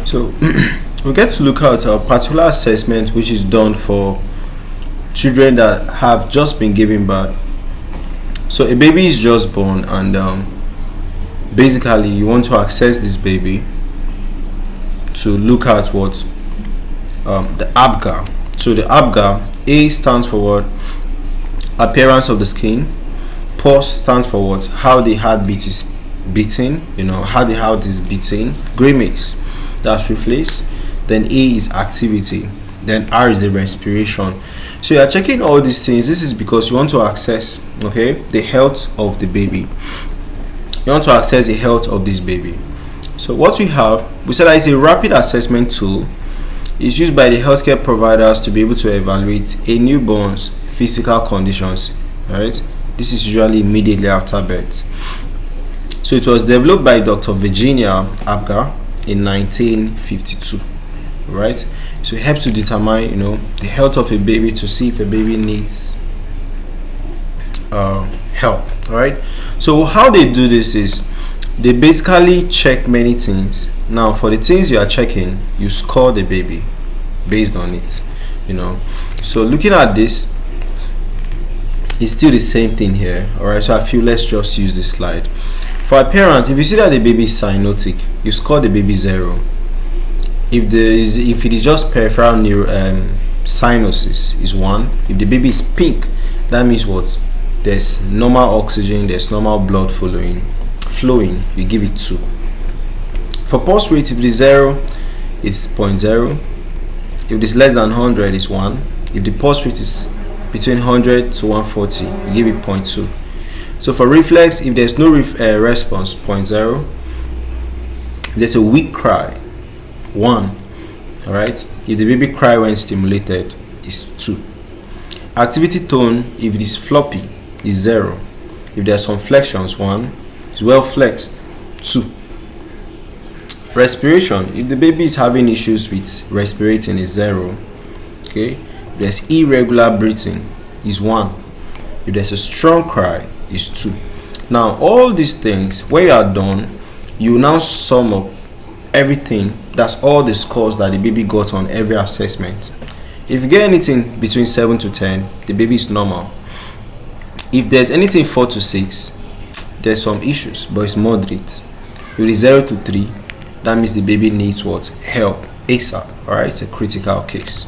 So we get to look at a particular assessment which is done for children that have just been given birth. So a baby is just born, and basically you want to access this baby to look at what the Apgar. So the Apgar, A stands for what? Appearance of the skin. Pulse stands for what? How the heartbeat is beating, how the heart is beating. Grimace, that's reflex. Then A is activity. Then R is the respiration. So you are checking all these things. This is because you want to access, the health of the baby. You want to access the health of this baby. So what we said that it's a rapid assessment tool. It's used by the healthcare providers to be able to evaluate a newborn's physical conditions. Right? This is usually immediately after birth. So it was developed by Dr. Virginia Apgar in 1952. Right? So it helps to determine, the health of a baby, to see if a baby needs help. All right. So how they do this is they basically check many things. Now, for the things you are checking, you score the baby based on it. So looking at this, it's still the same thing here. All right. So I feel let's just use this slide. For appearance, if you see that the baby is cyanotic, you score the baby 0. If it is just peripheral cyanosis, is 1. If the baby is pink, that means what? There's normal oxygen, there's normal blood flowing, you give it 2. For pulse rate, if it is 0, it's 0.0. If it is less than 100, it's 1. If the pulse rate is between 100 to 140, you give it 0.2. So for reflex, if there's no response, 0.0. If there's a weak cry, 1. All right. If the baby cry when stimulated, is 2. Activity tone, if it is floppy, is 0. If there are some flexions, 1. It's well flexed, 2. Respiration, if the baby is having issues with respirating, is 0. Okay. If there's irregular breathing, is 1. If there's a strong cry, is 2. Now all these things, when you are done, you now sum up everything. That's all the scores that the baby got on every assessment. If you get anything between 7 to 10, the baby is normal. If there's anything 4 to 6, there's some issues, but it's moderate. If it is 0 to 3, that means the baby needs what? Help ASAP. Alright, it's a critical case.